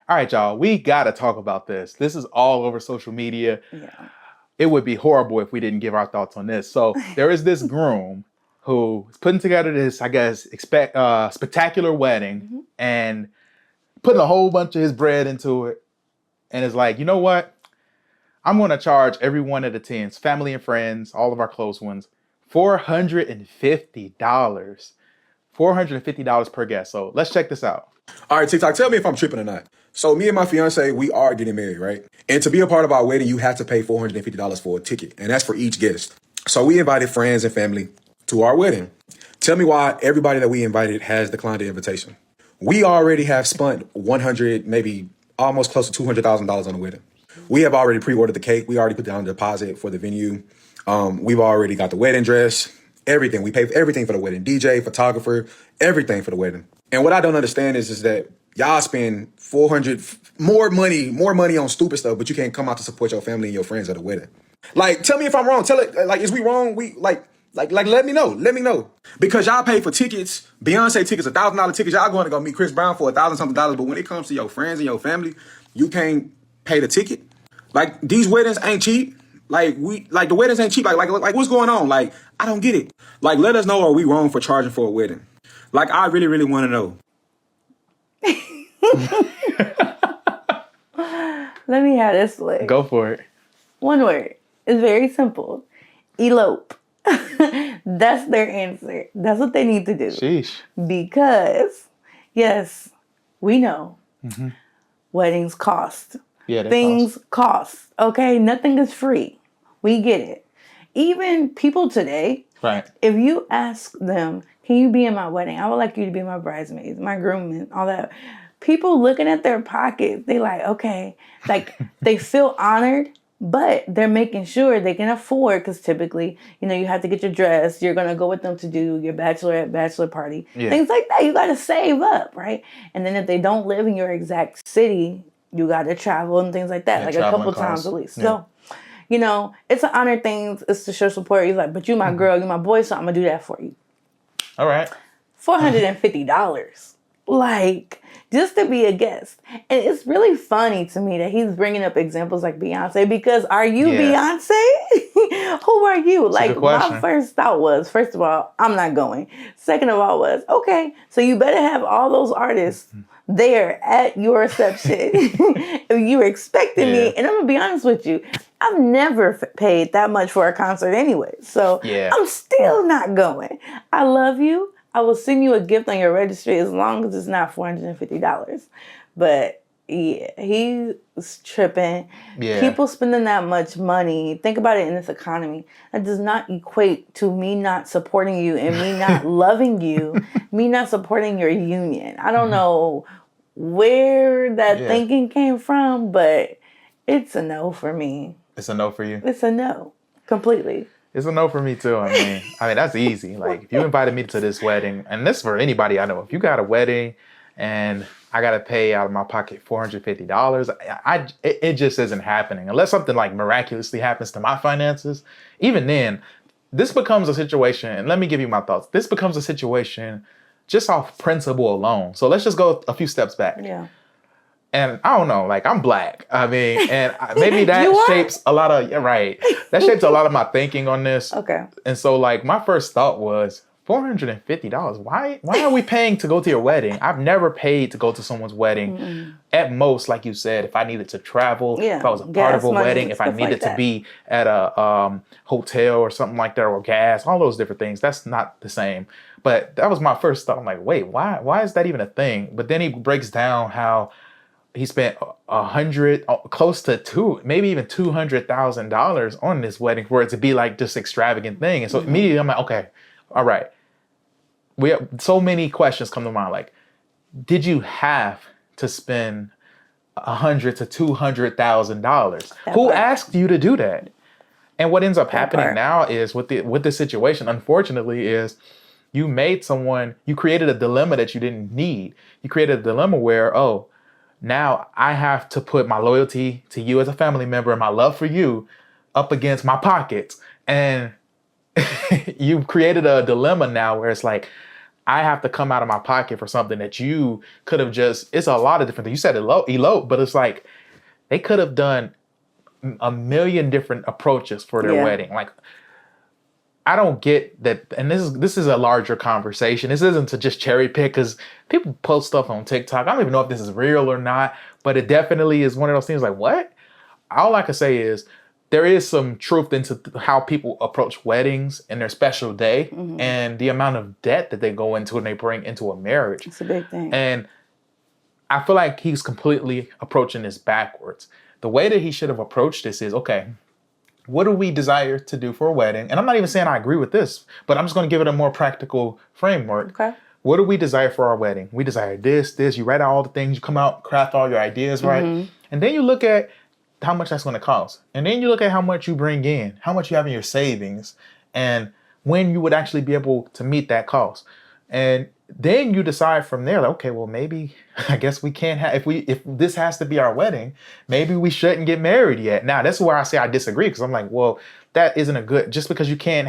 All right, y'all, we got to talk about this. This is all over social media. Yeah. It would be horrible if we didn't give our thoughts on this. So there is this groom who is putting together this, I guess, spectacular wedding and putting a whole bunch of his bread into it. And is like, you know what? I'm going to charge every one that attends, family and friends, all of our close ones, $450. $450 per guest. So let's check this out. All right, TikTok, tell me if I'm tripping or not. So me and my fiance, we are getting married, right? And to be a part of our wedding, you have to pay $450 for a ticket. And that's for each guest. So we invited friends and family to our wedding. Tell me why everybody that we invited has declined the invitation. We already have spent $100, maybe almost close to $200,000 on the wedding. We have already pre-ordered the cake. We already put down the deposit for the venue. We've already got the wedding dress, everything. We paid for everything for the wedding. DJ, photographer, everything for the wedding. And what I don't understand is that y'all spend more money on stupid stuff, but you can't come out to support your family and your friends at a wedding. Like, tell me if I'm wrong. Tell it, like, is we wrong? Let me know. Let me know. Because y'all pay for tickets, Beyonce tickets, $1,000 tickets. Y'all going to go meet Chris Brown for $1,000 something. But when it comes to your friends and your family, you can't pay the ticket. Like, these weddings ain't cheap. Like, the weddings ain't cheap. Like, what's going on? Like, I don't get it. Like, let us know, are we wrong for charging for a wedding? Like, I really, really want to know. Let me have this way. Go for it. One word. It's very simple. Elope. That's their answer. That's what they need to do. Sheesh. Because, yes, we know weddings cost. Yeah, things cost. Okay? Nothing is free. We get it. Even people today, right? If you ask them, can you be in my wedding? I would like you to be my bridesmaids, my groomsmen, all that. People looking at their pockets, they like, okay. Like, they feel honored, but they're making sure they can afford, because typically, you have to get your dress. You're going to go with them to do your bachelor party. Yeah. Things like that. You got to save up, right? And then if they don't live in your exact city, you got to travel and things like that, like a couple times at least. Yeah. So, it's an honor thing. It's to show support. You're like, but you my girl, you my boy, so I'm going to do that for you. All right. $450. Like, just to be a guest. And it's really funny to me that he's bringing up examples like Beyonce, because are you Beyonce? Who are you? That's like, my first thought was, first of all, I'm not going. Second of all was, okay, so you better have all those artists there at your reception. If you were expecting me, and I'm going to be honest with you, I've never paid that much for a concert anyway. So I'm still not going. I love you. I will send you a gift on your registry as long as it's not $450. But yeah, he's tripping. Yeah. People spending that much money. Think about it in this economy. That does not equate to me not supporting you and me not loving you, me not supporting your union. I don't know where that thinking came from, but it's a no for me. It's a no for you? It's a no. Completely. It's a no for me too. I mean, that's easy. Like, if you invited me to this wedding, and this is for anybody I know, if you got a wedding and I got to pay out of my pocket $450, it just isn't happening. Unless something like miraculously happens to my finances, even then, this becomes a situation, and let me give you my thoughts. This becomes a situation just off principle alone. So let's just go a few steps back. Yeah. And I don't know, like, I'm Black. I mean, and maybe that shapes a lot of, that shapes a lot of my thinking on this. Okay. And so, like, my first thought was, $450. Why are we paying to go to your wedding? I've never paid to go to someone's wedding. Mm-hmm. At most, like you said, if I needed to travel, if I was a part of a wedding, if I needed to be at a hotel or something like that, or gas, all those different things, that's not the same. But that was my first thought. I'm like, wait, why is that even a thing? But then he breaks down how he spent close to maybe even $200,000 on this wedding for it to be like this extravagant thing. And so immediately I'm like, okay, all right. We have so many questions come to mind. Like, did you have to spend $100,000 to $200,000? Who asked you to do that? And what ends up happening now is with the situation, unfortunately, is you created a dilemma that you didn't need. You created a dilemma where, now I have to put my loyalty to you as a family member and my love for you up against my pockets. And you've created a dilemma now where it's like, I have to come out of my pocket for something that you could have just, it's a lot of different things. You said elope, but it's like they could have done a million different approaches for their wedding. Like, I don't get that. And this is a larger conversation. This isn't to just cherry pick, because people post stuff on TikTok. I don't even know if this is real or not, but it definitely is one of those things like, what? All I can say is there is some truth into how people approach weddings and their special day and the amount of debt that they go into and they bring into a marriage. It's a big thing. And I feel like he's completely approaching this backwards. The way that he should have approached this is, okay, what do we desire to do for a wedding? And I'm not even saying I agree with this, but I'm just going to give it a more practical framework. Okay. What do we desire for our wedding? We desire this. You write out all the things, you come out, craft all your ideas, right? And then you look at how much that's going to cost. And then you look at how much you bring in, how much you have in your savings, and when you would actually be able to meet that cost. And then you decide from there, like, okay, well, maybe, I guess we can't have, if this has to be our wedding, maybe we shouldn't get married yet. Now, that's where I say I disagree, because I'm like, well, that isn't a good, just because you can't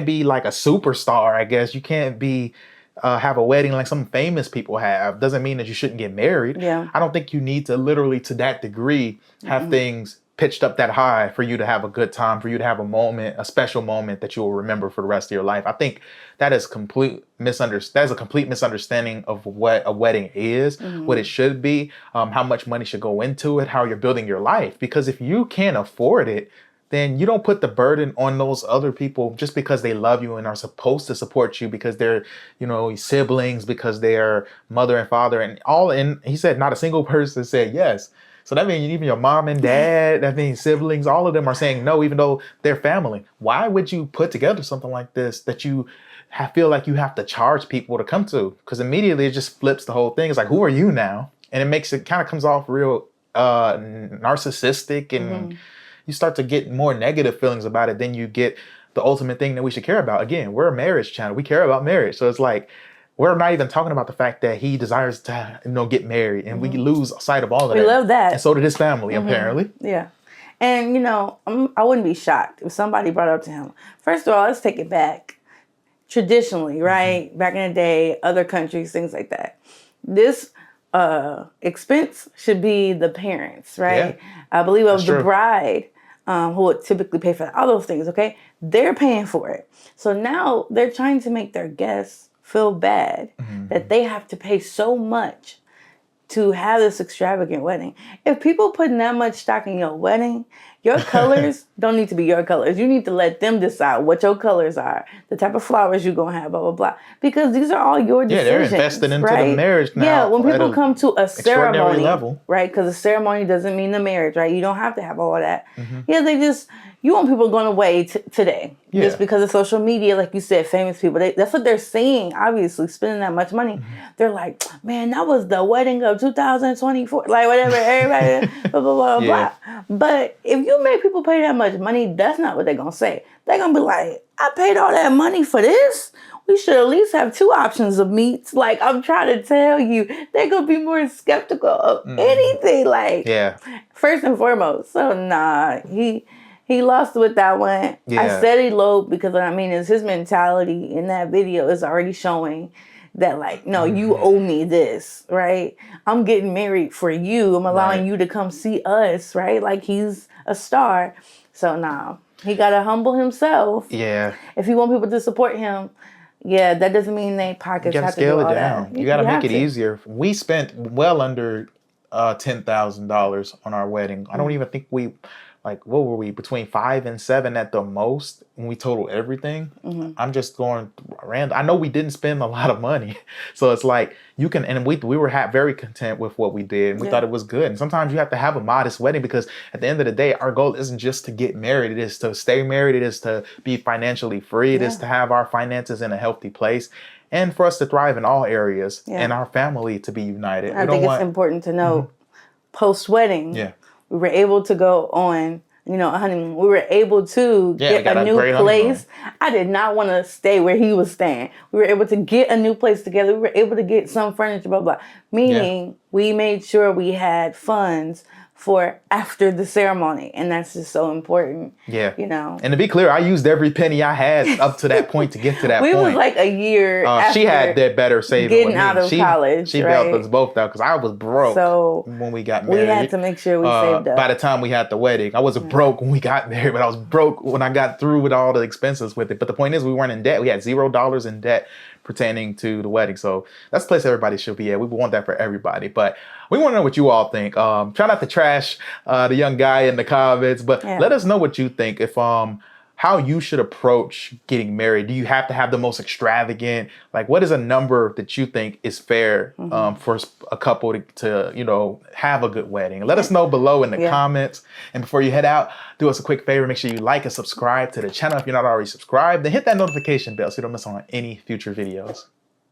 be like a superstar, I guess. You can't be, have a wedding like some famous people have, doesn't mean that you shouldn't get married. Yeah. I don't think you need to literally, to that degree, have things pitched up that high for you to have a good time, for you to have a moment, a special moment that you will remember for the rest of your life. I think that is a complete misunderstanding of what a wedding is, what it should be, how much money should go into it, how you're building your life. Because if you can't afford it, then you don't put the burden on those other people just because they love you and are supposed to support you, because they're, siblings, because they're mother and father and all. And he said not a single person said yes. So that means even your mom and dad, that means siblings, all of them are saying no, even though they're family. Why would you put together something like this that you feel like you have to charge people to come to? Because immediately it just flips the whole thing. It's like, who are you now? And it kind of comes off real narcissistic, and you start to get more negative feelings about it than you get the ultimate thing that we should care about. Again, we're a marriage channel. We care about marriage. So it's like, we're not even talking about the fact that he desires to, get married, and we lose sight of all of that. We love that. And so did his family, apparently. Yeah. And, I wouldn't be shocked if somebody brought it up to him. First of all, let's take it back. Traditionally, right? Back in the day, other countries, things like that. This expense should be the parents, right? Yeah. I believe of That's the true. bride, who would typically pay for all those things, okay? They're paying for it. So now they're trying to make their guests feel bad that they have to pay so much to have this extravagant wedding. If people putting that much stock in your wedding, your colors don't need to be your colors. You need to let them decide what your colors are, the type of flowers you're going to have, blah, blah, blah. Because these are all your decisions. Yeah, they're invested into right? the marriage now. Yeah, when people come to a ceremony, level. right? Because a ceremony doesn't mean the marriage, right? You don't have to have all of that. Yeah, you want people going away today. Yeah. Just because of social media, like you said, famous people. That's what they're seeing, obviously, spending that much money. They're like, man, that was the wedding of 2024. Like, whatever, everybody, blah, blah, blah, blah. But if you make people pay that much money, that's not what they're going to say. They're going to be like, I paid all that money for this? We should at least have 2 options of meats. Like, I'm trying to tell you, they're going to be more skeptical of anything. Like, first and foremost. So, nah, he lost with that one. Yeah. I said elope because what I mean is his mentality in that video is already showing that, like, no, you owe me this, right? I'm getting married for you. I'm allowing you to come see us, right? Like, he's a star. So, nah, he got to humble himself. Yeah. If you want people to support him, yeah, that doesn't mean they pockets have to do all that. You got to scale it down. You got to make it easier. We spent well under $10,000 on our wedding. I don't even think what were we, between 5 and 7 at the most when we total everything? I'm just going random. I know we didn't spend a lot of money. So it's like and we were very content with what we did. And we thought it was good. And sometimes you have to have a modest wedding, because at the end of the day, our goal isn't just to get married. It is to stay married. It is to be financially free. It is to have our finances in a healthy place. And for us to thrive in all areas and our family to be united. I think it's important to know post-wedding. Yeah. We were able to go on, a honeymoon. We were able to get a new place. Honeymoon. I did not want to stay where he was staying. We were able to get a new place together. We were able to get some furniture, blah, blah. Meaning we made sure we had funds for after the ceremony. And that's just so important. Yeah. You know. And to be clear, I used every penny I had up to that point to get to that point. We was like a year after she had that better saving getting with me. out of college. She bailed us both out because I was broke when we got married. We had to make sure we saved up. By the time we had the wedding, I wasn't broke when we got married, but I was broke when I got through with all the expenses with it. But the point is, we weren't in debt. We had $0 in debt pertaining to the wedding. So that's the place everybody should be at. We want that for everybody. But we want to know what you all think. Try not to trash the young guy in the comments, but let us know what you think. If how you should approach getting married. Do you have to have the most extravagant? Like, what is a number that you think is fair for a couple to have a good wedding? Let us know below in the comments. And before you head out, do us a quick favor. Make sure you like and subscribe to the channel if you're not already subscribed. Then hit that notification bell so you don't miss on any future videos.